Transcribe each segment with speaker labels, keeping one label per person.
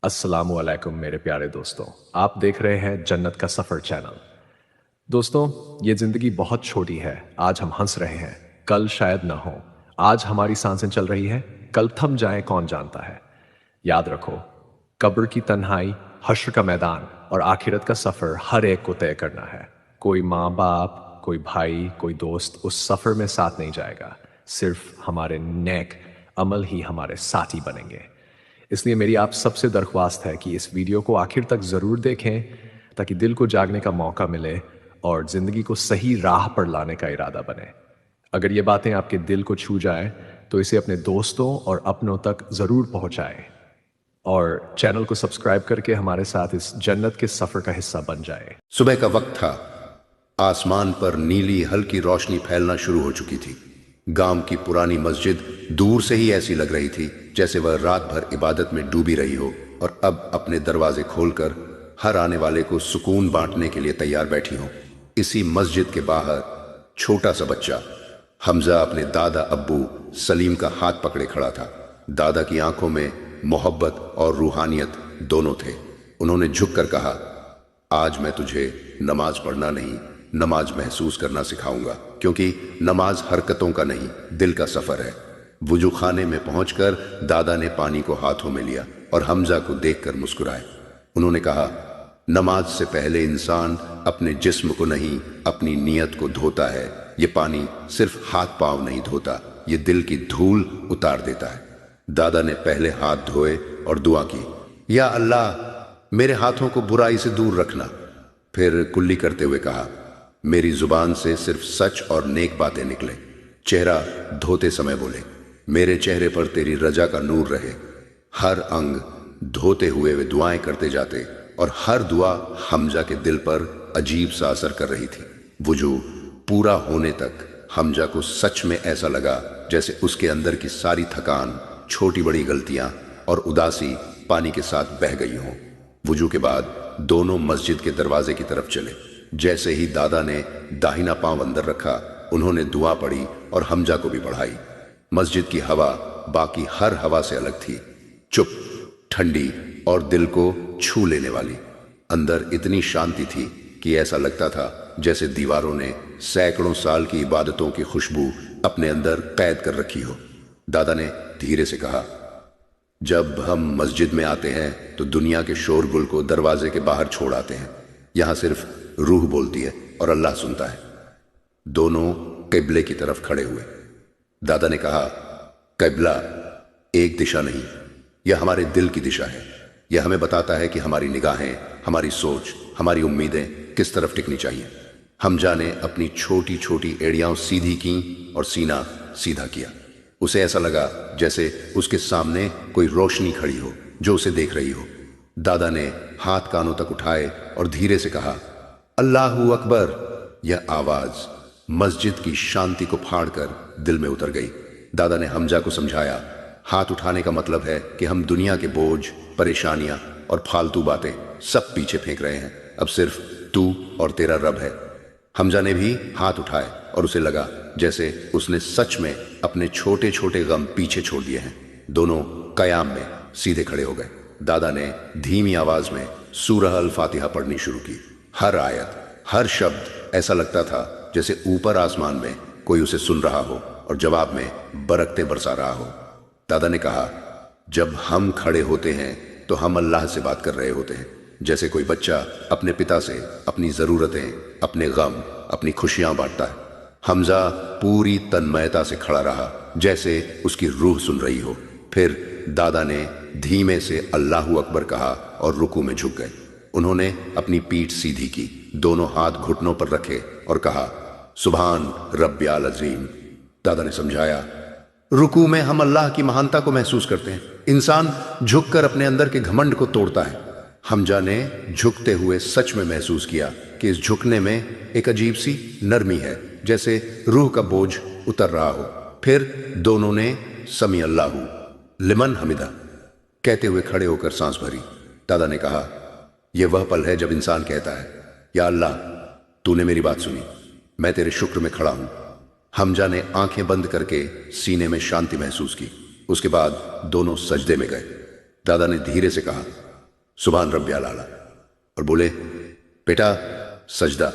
Speaker 1: अस्सलामुअलैकुम मेरे प्यारे दोस्तों। आप देख रहे हैं जन्नत का सफ़र चैनल। दोस्तों, ये ज़िंदगी बहुत छोटी है। आज हम हंस रहे हैं, कल शायद ना हो। आज हमारी सांसें चल रही हैं, कल थम जाए कौन जानता है। याद रखो, कब्र की तन्हाई, हश्र का मैदान और आखिरत का सफ़र हर एक को तय करना है। कोई माँ बाप, कोई भाई, कोई दोस्त उस सफ़र में साथ नहीं जाएगा। सिर्फ हमारे नेक अमल ही हमारे साथी बनेंगे। इसलिए मेरी आप सबसे दरख्वास्त है कि इस वीडियो को आखिर तक ज़रूर देखें, ताकि दिल को जागने का मौका मिले और ज़िंदगी को सही राह पर लाने का इरादा बने। अगर ये बातें आपके दिल को छू जाए तो इसे अपने दोस्तों और अपनों तक ज़रूर पहुंचाएं और चैनल को सब्सक्राइब करके हमारे साथ इस जन्नत के सफ़र का हिस्सा बन जाए।
Speaker 2: सुबह का वक्त था। आसमान पर नीली हल्की रोशनी फैलना शुरू हो चुकी थी। गांव की पुरानी मस्जिद दूर से ही ऐसी लग रही थी जैसे वह रात भर इबादत में डूबी रही हो और अब अपने दरवाजे खोलकर हर आने वाले को सुकून बांटने के लिए तैयार बैठी हो। इसी मस्जिद के बाहर छोटा सा बच्चा हमजा अपने दादा अब्बू सलीम का हाथ पकड़े खड़ा था। दादा की आंखों में मोहब्बत और रूहानियत दोनों थे। उन्होंने झुककर कहा, आज मैं तुझे नमाज पढ़ना नहीं, नमाज महसूस करना सिखाऊंगा, क्योंकि नमाज हरकतों का नहीं, दिल का सफर है। वुजू खाने में पहुंचकर दादा ने पानी को हाथों में लिया और हमजा को देखकर मुस्कुराए। उन्होंने कहा, नमाज से पहले इंसान अपने जिस्म को नहीं, अपनी नीयत को धोता है। ये पानी सिर्फ हाथ पांव नहीं धोता, ये दिल की धूल उतार देता है। दादा ने पहले हाथ धोए और दुआ की, या अल्लाह मेरे हाथों को बुराई से दूर रखना। फिर कुल्ली करते हुए कहा, मेरी जुबान से सिर्फ सच और नेक बातें निकले। चेहरा धोते समय बोले, मेरे चेहरे पर तेरी रजा का नूर रहे। हर अंग धोते हुए वे दुआएं करते जाते और हर दुआ हमजा के दिल पर अजीब सा असर कर रही थी। वुजू पूरा होने तक हमजा को सच में ऐसा लगा जैसे उसके अंदर की सारी थकान, छोटी बड़ी गलतियां और उदासी पानी के साथ बह गई हों। वुजू के बाद दोनों मस्जिद के दरवाजे की तरफ चले। जैसे ही दादा ने दाहिना पांव अंदर रखा, उन्होंने दुआ पढ़ी और हमजा को भी पढ़ाई। मस्जिद की हवा बाकी हर हवा से अलग थी, चुप, ठंडी और दिल को छू लेने वाली। अंदर इतनी शांति थी कि ऐसा लगता था जैसे दीवारों ने सैकड़ों साल की इबादतों की खुशबू अपने अंदर कैद कर रखी हो। दादा ने धीरे से कहा, जब हम मस्जिद में आते हैं तो दुनिया के शोरगुल को दरवाजे के बाहर छोड़ आते हैं। यहां सिर्फ रूह बोलती है और अल्लाह सुनता है। दोनों किबले की तरफ खड़े हुए। दादा ने कहा, किबला एक दिशा नहीं, यह हमारे दिल की दिशा है। यह हमें बताता है कि हमारी निगाहें, हमारी सोच, हमारी उम्मीदें किस तरफ टिकनी चाहिए। हमजा ने अपनी छोटी छोटी एड़ियां सीधी की और सीना सीधा किया। उसे ऐसा लगा जैसे उसके सामने कोई रोशनी खड़ी हो जो उसे देख रही हो। दादा ने हाथ कानों तक उठाए और धीरे से कहा, अल्लाहू अकबर। यह आवाज मस्जिद की शांति को फाड़कर दिल में उतर गई। दादा ने हमजा को समझाया, हाथ उठाने का मतलब है कि हम दुनिया के बोझ, परेशानियां और फालतू बातें सब पीछे फेंक रहे हैं। अब सिर्फ तू और तेरा रब है। हमजा ने भी हाथ उठाए और उसे लगा जैसे उसने सच में अपने छोटे छोटे गम पीछे छोड़ दिए हैं। दोनों कयाम में सीधे खड़े हो गए। दादा ने धीमी आवाज में सूरह अल फातिहा पढ़नी शुरू की। हर आयत, हर शब्द ऐसा लगता था जैसे ऊपर आसमान में कोई उसे सुन रहा हो और जवाब में बरकते बरसा रहा हो। दादा ने कहा, जब हम खड़े होते हैं तो हम अल्लाह से बात कर रहे होते हैं, जैसे कोई बच्चा अपने पिता से अपनी जरूरतें, अपने गम, अपनी खुशियां बांटता है। हमजा पूरी तन्मयता से खड़ा रहा, जैसे उसकी रूह सुन रही हो। फिर दादा ने धीमे से अल्लाहू अकबर कहा और रुकू में झुक गए। उन्होंने अपनी पीठ सीधी की, दोनों हाथ घुटनों पर रखे और कहा, सुभान रब्बियाल अज़ीम। दादा ने समझाया, रुकू में हम अल्लाह की महानता को महसूस करते हैं। इंसान झुककर अपने अंदर के घमंड को तोड़ता है। हमजा ने झुकते हुए सच में महसूस किया कि इस झुकने में एक अजीब सी नरमी है, जैसे रूह का बोझ उतर रहा हो। फिर दोनों ने समी अल्लाहू लिमन हमिदा कहते हुए खड़े होकर सांस भरी। दादा ने कहा, यह वह पल है जब इंसान कहता है, या अल्लाह तूने मेरी बात सुनी, मैं तेरे शुक्र में खड़ा हूं। हमजा ने आंखें बंद करके सीने में शांति महसूस की। उसके बाद दोनों सजदे में गए। दादा ने धीरे से कहा, सुभान रब्बियल आला, और बोले, बेटा सजदा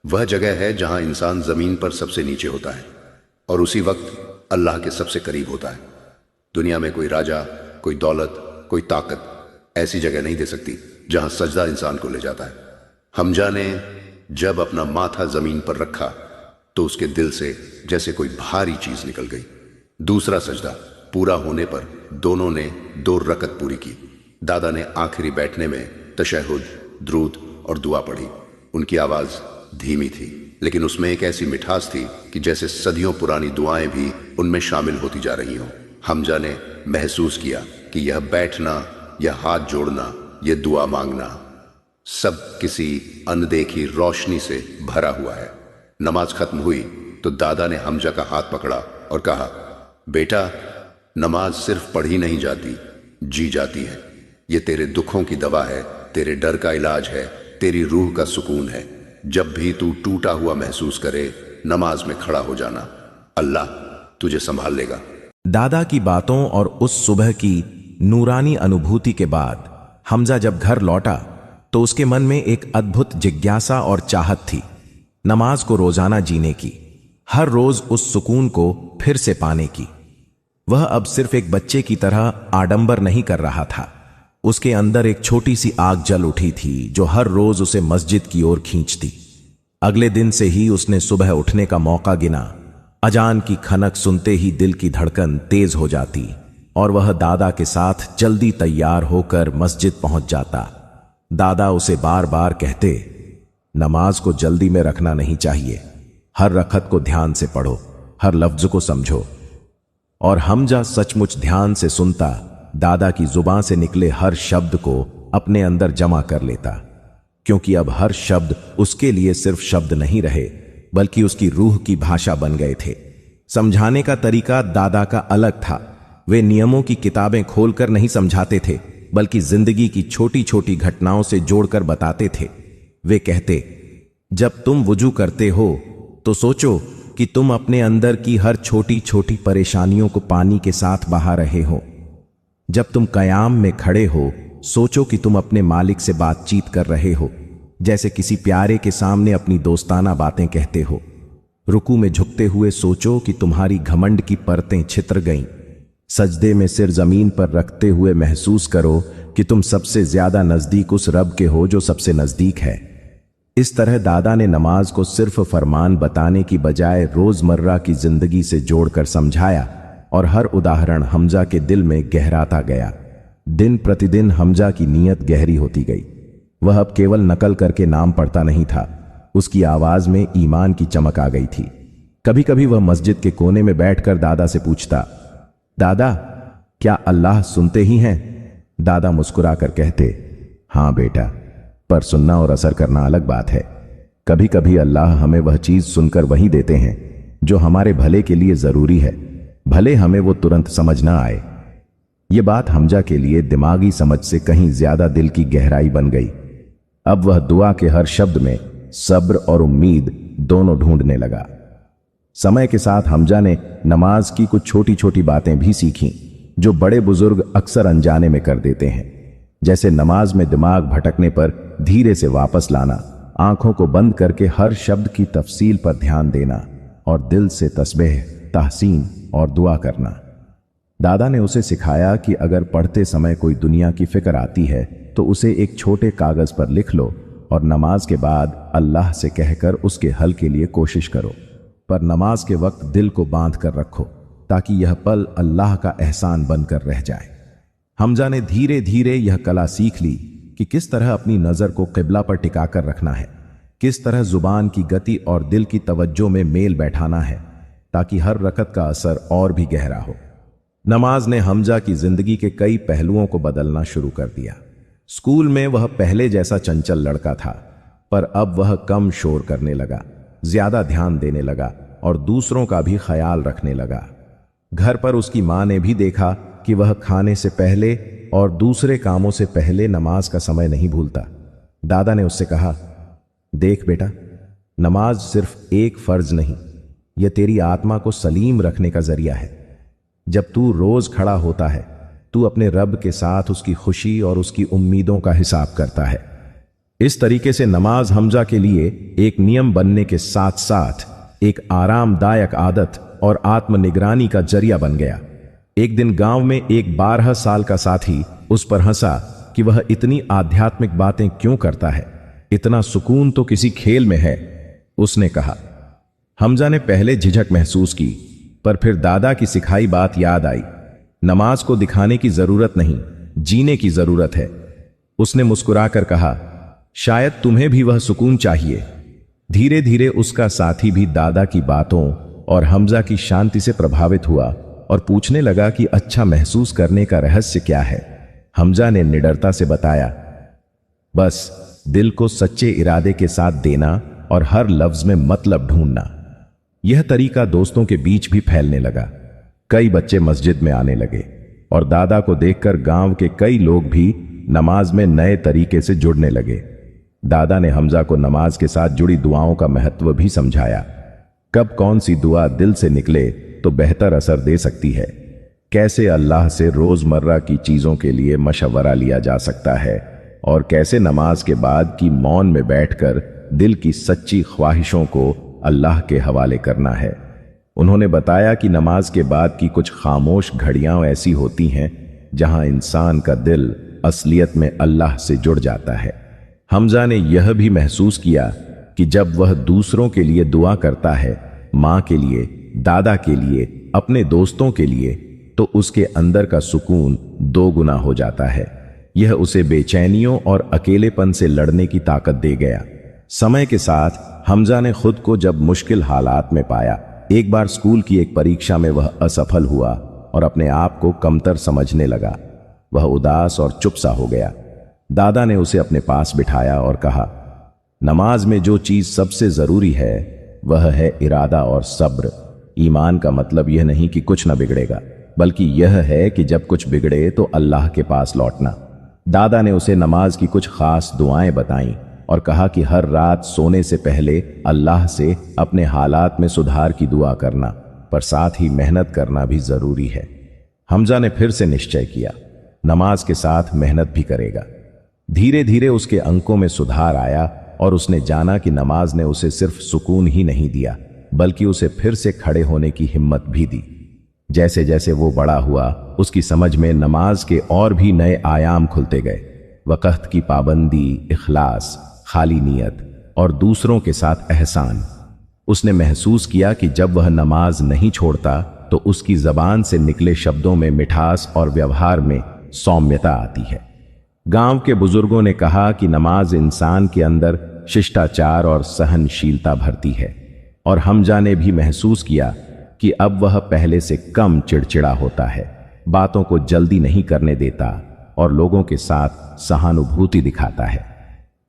Speaker 2: वह जगह है जहां इंसान जमीन पर सबसे नीचे होता है और उसी वक्त अल्लाह के सबसे करीब होता है। दुनिया में कोई राजा, कोई दौलत, कोई ताकत ऐसी जगह नहीं दे सकती जहां सजदा इंसान को ले जाता है। हमजा ने जब अपना माथा जमीन पर रखा तो उसके दिल से जैसे कोई भारी चीज निकल गई। दूसरा सजदा पूरा होने पर दोनों ने 2 रकत पूरी की। दादा ने आखिरी बैठने में तशहुद, द्रूद और दुआ पढ़ी। उनकी आवाज धीमी थी, लेकिन उसमें एक ऐसी मिठास थी कि जैसे सदियों पुरानी दुआएं भी उनमें शामिल होती जा रही हों। हमजा ने महसूस किया कि यह बैठना, यह हाथ जोड़ना, यह दुआ मांगना सब किसी अनदेखी रोशनी से भरा हुआ है। नमाज खत्म हुई तो दादा ने हमजा का हाथ पकड़ा और कहा, बेटा नमाज सिर्फ पढ़ी नहीं जाती, जी जाती है। ये तेरे दुखों की दवा है, तेरे डर का इलाज है, तेरी रूह का सुकून है। जब भी तू टूटा हुआ महसूस करे, नमाज में खड़ा हो जाना, अल्लाह तुझे संभाल लेगा।
Speaker 3: दादा की बातों और उस सुबह की नूरानी अनुभूति के बाद हमजा जब घर लौटा तो उसके मन में एक अद्भुत जिज्ञासा और चाहत थी, नमाज को रोजाना जीने की, हर रोज उस सुकून को फिर से पाने की। वह अब सिर्फ एक बच्चे की तरह आडंबर नहीं कर रहा था। उसके अंदर एक छोटी सी आग जल उठी थी जो हर रोज उसे मस्जिद की ओर खींचती। अगले दिन से ही उसने सुबह उठने का मौका गिना। अजान की खनक सुनते ही दिल की धड़कन तेज हो जाती और वह दादा के साथ जल्दी तैयार होकर मस्जिद पहुंच जाता। दादा उसे बार बार कहते, नमाज को जल्दी में रखना नहीं चाहिए, हर रकत को ध्यान से पढ़ो, हर लफ्ज को समझो। और हमजा सचमुच ध्यान से सुनता, दादा की जुबान से निकले हर शब्द को अपने अंदर जमा कर लेता, क्योंकि अब हर शब्द उसके लिए सिर्फ शब्द नहीं रहे बल्कि उसकी रूह की भाषा बन गए थे। समझाने का तरीका दादा का अलग था। वे नियमों की किताबें खोलकर नहीं समझाते थे बल्कि जिंदगी की छोटी छोटी घटनाओं से जोड़कर बताते थे। वे कहते, जब तुम वुजू करते हो तो सोचो कि तुम अपने अंदर की हर छोटी छोटी परेशानियों को पानी के साथ बहा रहे हो। जब तुम कयाम में खड़े हो सोचो कि तुम अपने मालिक से बातचीत कर रहे हो, जैसे किसी प्यारे के सामने अपनी दोस्ताना बातें कहते हो। रुकू में झुकते हुए सोचो कि तुम्हारी घमंड की परतें छितर गईं। सजदे में सिर जमीन पर रखते हुए महसूस करो कि तुम सबसे ज्यादा नजदीक उस रब के हो जो सबसे नजदीक है। इस तरह दादा ने नमाज को सिर्फ फरमान बताने की बजाय रोजमर्रा की जिंदगी से जोड़कर समझाया और हर उदाहरण हमजा के दिल में गहराता गया। दिन प्रतिदिन हमजा की नीयत गहरी होती गई। वह अब केवल नकल करके नाम पढ़ता नहीं था, उसकी आवाज में ईमान की चमक आ गई थी। कभी कभी वह मस्जिद के कोने में बैठकर दादा से पूछता, दादा क्या अल्लाह सुनते ही हैं? दादा मुस्कुराकर कहते, हां बेटा, पर सुनना और असर करना अलग बात है। कभी कभी अल्लाह हमें वह चीज सुनकर वही देते हैं जो हमारे भले के लिए जरूरी है, भले हमें वो तुरंत समझ ना आए। ये बात हमजा के लिए दिमागी समझ से कहीं ज्यादा दिल की गहराई बन गई। अब वह दुआ के हर शब्द में सब्र और उम्मीद दोनों ढूंढने लगा। समय के साथ हमजा ने नमाज की कुछ छोटी छोटी बातें भी सीखीं जो बड़े बुजुर्ग अक्सर अनजाने में कर देते हैं, जैसे नमाज में दिमाग भटकने पर धीरे से वापस लाना, आंखों को बंद करके हर शब्द की तफसील पर ध्यान देना और दिल से तस्बीह, तहसीन और दुआ करना। दादा ने उसे सिखाया कि अगर पढ़ते समय कोई दुनिया की फिक्र आती है तो उसे एक छोटे कागज पर लिख लो और नमाज के बाद अल्लाह से कहकर उसके हल के लिए कोशिश करो, पर नमाज के वक्त दिल को बांध कर रखो ताकि यह पल अल्लाह का एहसान बनकर रह जाए। हमजा ने धीरे धीरे यह कला सीख ली कि किस तरह अपनी नजर को किबला पर टिकाकर रखना है, किस तरह जुबान की गति और दिल की तवज्जो में मेल बैठाना है ताकि हर रकत का असर और भी गहरा हो। नमाज ने हमजा की जिंदगी के कई पहलुओं को बदलना शुरू कर दिया। स्कूल में वह पहले जैसा चंचल लड़का था, पर अब वह कम शोर करने लगा, ज्यादा ध्यान देने लगा और दूसरों का भी ख्याल रखने लगा। घर पर उसकी मां ने भी देखा कि वह खाने से पहले और दूसरे कामों से पहले नमाज का समय नहीं भूलता। दादा ने उससे कहा, देख बेटा, नमाज सिर्फ एक फर्ज नहीं, यह तेरी आत्मा को सलीम रखने का जरिया है। जब तू रोज खड़ा होता है तू अपने रब के साथ उसकी खुशी और उसकी उम्मीदों का हिसाब करता है। इस तरीके से नमाज हमजा के लिए एक नियम बनने के साथ साथ एक आरामदायक आदत और आत्मनिगरानी का जरिया बन गया। एक दिन गांव में एक 12 साल का साथी उस पर हंसा कि वह इतनी आध्यात्मिक बातें क्यों करता है, इतना सुकून तो किसी खेल में है। उसने कहा। हमजा ने पहले झिझक महसूस की, पर फिर दादा की सिखाई बात याद आई। नमाज को दिखाने की जरूरत नहीं, जीने की जरूरत है। उसने मुस्कुराकर कहा, शायद तुम्हें भी वह सुकून चाहिए। धीरे धीरे उसका साथी भी दादा की बातों और हमजा की शांति से प्रभावित हुआ और पूछने लगा कि अच्छा महसूस करने का रहस्य क्या है। हमजा ने निडरता से बताया, बस दिल को सच्चे इरादे के साथ देना और हर लफ्ज में मतलब ढूंढना। यह तरीका दोस्तों के बीच भी फैलने लगा। कई बच्चे मस्जिद में आने लगे और दादा को देखकर गांव के कई लोग भी नमाज में नए तरीके से जुड़ने लगे। दादा ने हमजा को नमाज के साथ जुड़ी दुआओं का महत्व भी समझाया। कब कौन सी दुआ दिल से निकले तो बेहतर असर दे सकती है, कैसे अल्लाह से रोजमर्रा की चीजों के लिए मशवरा लिया जा सकता है और कैसे नमाज के बाद की मौन में बैठकर दिल की सच्ची ख्वाहिशों को अल्लाह के हवाले करना है। उन्होंने बताया कि नमाज के बाद की कुछ खामोश घड़ियां ऐसी होती हैं जहां इंसान का दिल असलियत में अल्लाह से जुड़ जाता है। हमजा ने यह भी महसूस किया कि जब वह दूसरों के लिए दुआ करता है, मां के लिए, दादा के लिए, अपने दोस्तों के लिए, तो उसके अंदर का सुकून 2 गुना हो जाता है। यह उसे बेचैनियों और अकेलेपन से लड़ने की ताकत दे गया। समय के साथ हमजा ने खुद को जब मुश्किल हालात में पाया। एक बार स्कूल की एक परीक्षा में वह असफल हुआ और अपने आप को कमतर समझने लगा। वह उदास और चुप सा हो गया। दादा ने उसे अपने पास बिठाया और कहा, नमाज में जो चीज सबसे जरूरी है वह है इरादा और सब्र। ईमान का मतलब यह नहीं कि कुछ न बिगड़ेगा, बल्कि यह है कि जब कुछ बिगड़े तो अल्लाह के पास लौटना। दादा ने उसे नमाज की कुछ खास दुआएं बताईं और कहा कि हर रात सोने से पहले अल्लाह से अपने हालात में सुधार की दुआ करना, पर साथ ही मेहनत करना भी जरूरी है। हमजा ने फिर से निश्चय किया, नमाज के साथ मेहनत भी करेगा। धीरे धीरे उसके अंकों में सुधार आया और उसने जाना कि नमाज ने उसे सिर्फ सुकून ही नहीं दिया, बल्कि उसे फिर से खड़े होने की हिम्मत भी दी। जैसे जैसे वो बड़ा हुआ, उसकी समझ में नमाज के और भी नए आयाम खुलते गए। वक़्त की पाबंदी, इखलास, खाली नीयत और दूसरों के साथ एहसान। उसने महसूस किया कि जब वह नमाज नहीं छोड़ता तो उसकी जबान से निकले शब्दों में मिठास और व्यवहार में सौम्यता आती है। गांव के बुजुर्गों ने कहा कि नमाज इंसान के अंदर शिष्टाचार और सहनशीलता भरती है, और हमजा ने भी महसूस किया कि अब वह पहले से कम चिड़चिड़ा होता है, बातों को जल्दी नहीं करने देता और लोगों के साथ सहानुभूति दिखाता है।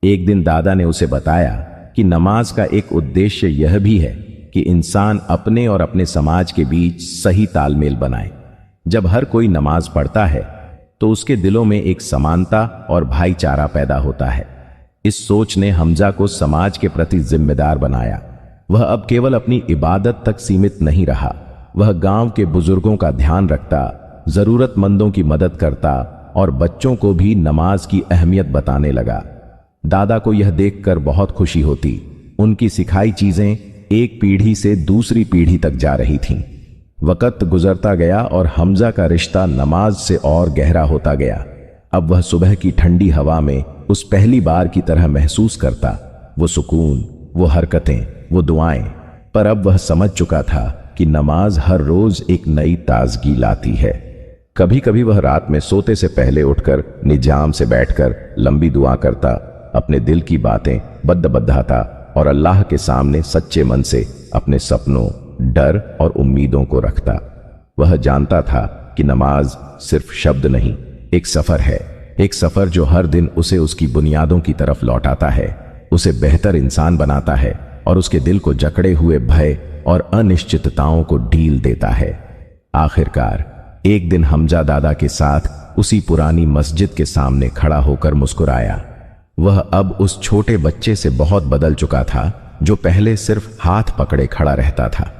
Speaker 3: एक दिन दादा ने उसे बताया कि नमाज का एक उद्देश्य यह भी है कि इंसान अपने और अपने समाज के बीच सही तालमेल बनाए। जब हर कोई नमाज पढ़ता है तो उसके दिलों में एक समानता और भाईचारा पैदा होता है। इस सोच ने हमजा को समाज के प्रति जिम्मेदार बनाया। वह अब केवल अपनी इबादत तक सीमित नहीं रहा, वह गांव के बुजुर्गों का ध्यान रखता, जरूरतमंदों की मदद करता और बच्चों को भी नमाज की अहमियत बताने लगा। दादा को यह देखकर बहुत खुशी होती। उनकी सिखाई चीजें एक पीढ़ी से दूसरी पीढ़ी तक जा रही थीं। वक़्त गुजरता गया और हमजा का रिश्ता नमाज से और गहरा होता गया। अब वह सुबह की ठंडी हवा में उस पहली बार की तरह महसूस करता, वो सुकून, वो हरकतें, वो दुआएं। पर अब वह समझ चुका था कि नमाज हर रोज एक नई ताजगी लाती है। कभी कभी वह रात में सोते से पहले उठकर निजाम से बैठकर लंबी दुआ करता, अपने दिल की बातें बद्दाता और अल्लाह के सामने सच्चे मन से अपने सपनों, डर और उम्मीदों को रखता। वह जानता था कि नमाज सिर्फ शब्द नहीं, एक सफर है, एक सफर जो हर दिन उसे उसकी बुनियादों की तरफ लौटाता है, उसे बेहतर इंसान बनाता है और उसके दिल को जकड़े हुए भय और अनिश्चितताओं को ढील देता है। आखिरकार एक दिन हमजा दादा के साथ उसी पुरानी मस्जिद के सामने खड़ा होकर मुस्कुराया। वह अब उस छोटे बच्चे से बहुत बदल चुका था जो पहले सिर्फ हाथ पकड़े खड़ा रहता था।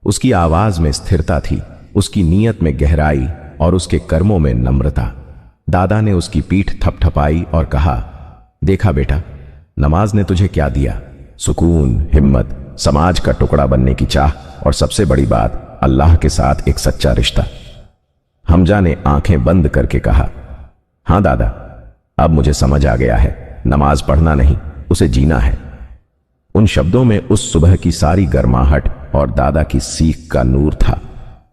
Speaker 3: उसकी आवाज में स्थिरता थी, उसकी नीयत में गहराई और उसके कर्मों में नम्रता। दादा ने उसकी पीठ थपथपाई और कहा, देखा बेटा, नमाज ने तुझे क्या दिया? सुकून, हिम्मत, समाज का टुकड़ा बनने की चाह और सबसे बड़ी बात, अल्लाह के साथ एक सच्चा रिश्ता। हमजा ने आंखें बंद करके कहा, हां दादा, अब मुझे समझ आ गया है, नमाज पढ़ना नहीं, उसे जीना है। उन शब्दों में उस सुबह की सारी गर्माहट और दादा की सीख का नूर था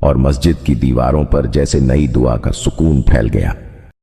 Speaker 3: और मस्जिद की दीवारों पर जैसे नई दुआ का सुकून फैल गया।